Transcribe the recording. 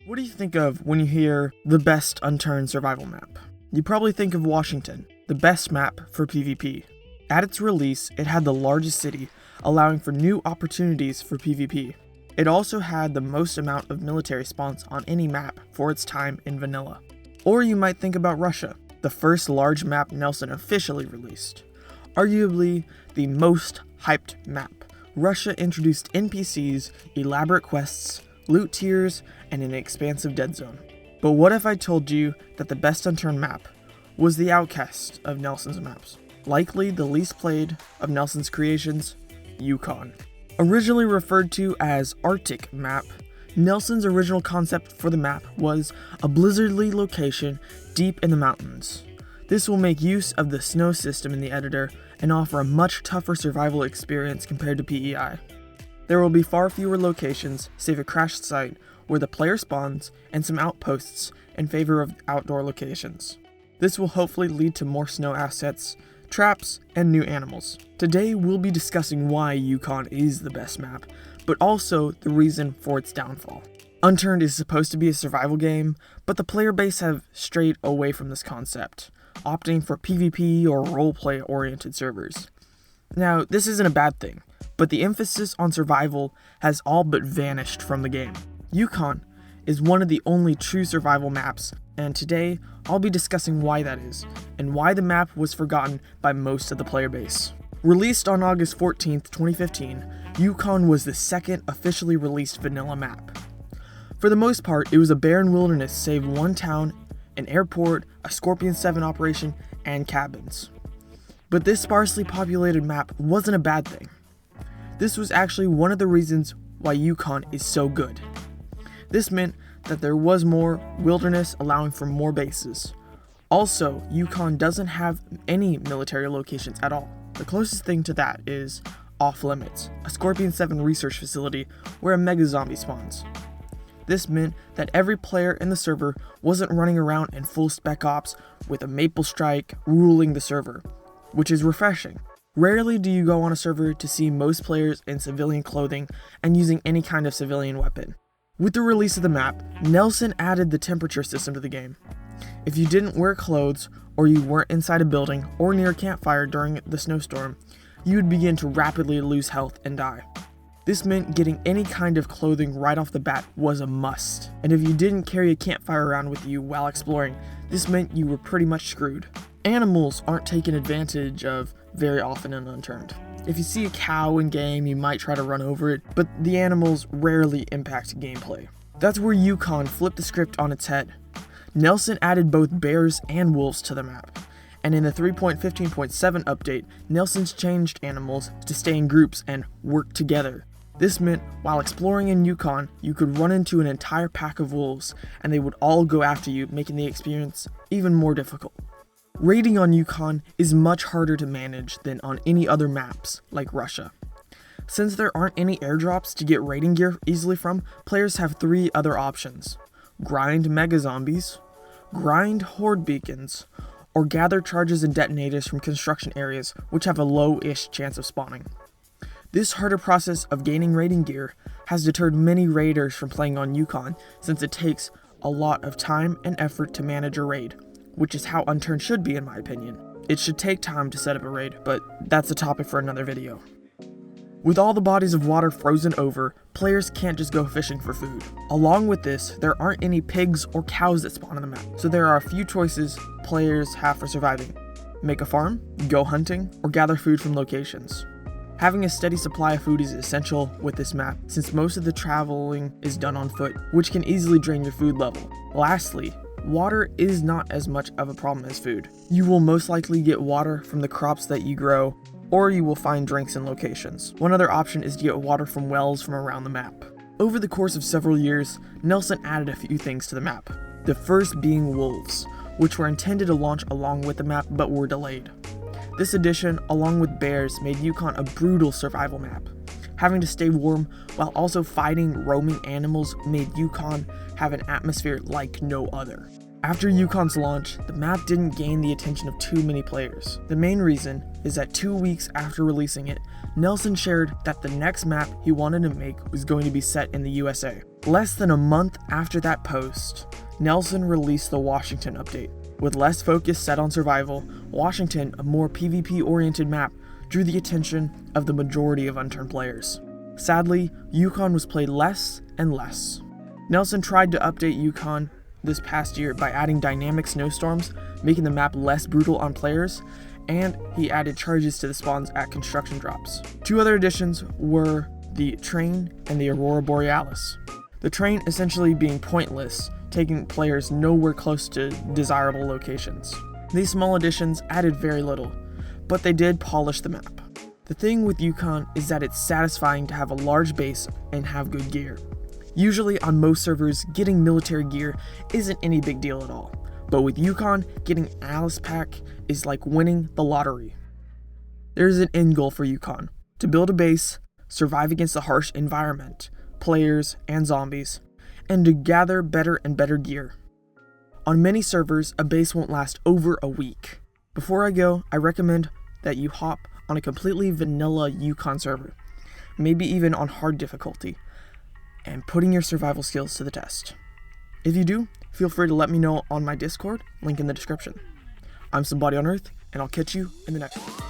What do you think of when you hear the best Unturned survival map? You probably think of Washington, the best map for PvP. At its release, it had the largest city, allowing for new opportunities for PvP. It also had the most amount of military spawns on any map for its time in vanilla. Or you might think about Russia, the first large map Nelson officially released. Arguably the most hyped map. Russia introduced NPCs, elaborate quests, loot tiers, and an expansive dead zone. But what if I told you that the best Unturned map was the outcast of Nelson's maps? Likely the least played of Nelson's creations, Yukon. Originally referred to as Arctic map, Nelson's original concept for the map was a blizzardly location deep in the mountains. This will make use of the snow system in the editor and offer a much tougher survival experience compared to PEI. There will be far fewer locations, save a crashed site, where the player spawns, and some outposts in favor of outdoor locations. This will hopefully lead to more snow assets, traps, and new animals. Today we'll be discussing why Yukon is the best map, but also the reason for its downfall. Unturned is supposed to be a survival game, but the player base have strayed away from this concept, opting for PvP or roleplay oriented servers. Now, this isn't a bad thing, but the emphasis on survival has all but vanished from the game. Yukon is one of the only true survival maps, and today I'll be discussing why that is, and why the map was forgotten by most of the player base. Released on August 14th, 2015, Yukon was the second officially released vanilla map. For the most part, it was a barren wilderness save one town, an airport, a Scorpion 7 operation, and cabins. But this sparsely populated map wasn't a bad thing. This was actually one of the reasons why Yukon is so good. This meant that there was more wilderness, allowing for more bases. Also, Yukon doesn't have any military locations at all. The closest thing to that is Off Limits, a Scorpion 7 research facility where a mega zombie spawns. This meant that every player in the server wasn't running around in full spec ops with a maple strike ruling the server, which is refreshing. Rarely do you go on a server to see most players in civilian clothing and using any kind of civilian weapon. With the release of the map, Nelson added the temperature system to the game. If you didn't wear clothes, or you weren't inside a building or near a campfire during the snowstorm, you would begin to rapidly lose health and die. This meant getting any kind of clothing right off the bat was a must, and if you didn't carry a campfire around with you while exploring, this meant you were pretty much screwed. Animals aren't taken advantage of very often in Unturned. If you see a cow in game, you might try to run over it, but the animals rarely impact gameplay. That's where Yukon flipped the script on its head. Nelson added both bears and wolves to the map, and in the 3.15.7 update, Nelson's changed animals to stay in groups and work together. This meant while exploring in Yukon, you could run into an entire pack of wolves, and they would all go after you, making the experience even more difficult. Raiding on Yukon is much harder to manage than on any other maps, like Russia. Since there aren't any airdrops to get raiding gear easily from, players have three other options: grind mega zombies, grind horde beacons, or gather charges and detonators from construction areas which have a low-ish chance of spawning. This harder process of gaining raiding gear has deterred many raiders from playing on Yukon, since it takes a lot of time and effort to manage a raid, which is how Unturned should be in my opinion. It should take time to set up a raid, but that's a topic for another video. With all the bodies of water frozen over, players can't just go fishing for food. Along with this, there aren't any pigs or cows that spawn on the map, so there are a few choices players have for surviving. Make a farm, go hunting, or gather food from locations. Having a steady supply of food is essential with this map, since most of the traveling is done on foot, which can easily drain your food level. Lastly, water is not as much of a problem as food. You will most likely get water from the crops that you grow, or you will find drinks in locations. One other option is to get water from wells from around the map. Over the course of several years, Nelson added a few things to the map. The first being wolves, which were intended to launch along with the map but were delayed. This addition, along with bears, made Yukon a brutal survival map. Having to stay warm while also fighting roaming animals made Yukon have an atmosphere like no other. After Yukon's launch, the map didn't gain the attention of too many players. The main reason is that 2 weeks after releasing it, Nelson shared that the next map he wanted to make was going to be set in the USA. Less than a month after that post, Nelson released the Washington update. With less focus set on survival, Washington, a more PvP-oriented map, drew the attention of the majority of Unturned players. Sadly, Yukon was played less and less. Nelson tried to update Yukon this past year by adding dynamic snowstorms, making the map less brutal on players, and he added charges to the spawns at construction drops. 2 other additions were the train and the Aurora Borealis. The train essentially being pointless, taking players nowhere close to desirable locations. These small additions added very little, but they did polish the map. The thing with Yukon is that it's satisfying to have a large base and have good gear. Usually on most servers, getting military gear isn't any big deal at all, but with Yukon, getting Alice Pack is like winning the lottery. There's an end goal for Yukon: to build a base, survive against the harsh environment, players, and zombies, and to gather better and better gear. On many servers, a base won't last over a week. Before I go, I recommend that you hop on a completely vanilla Yukon server, maybe even on hard difficulty, and putting your survival skills to the test. If you do, feel free to let me know on my Discord, link in the description. I'm Somebody on Earth, and I'll catch you in the next one.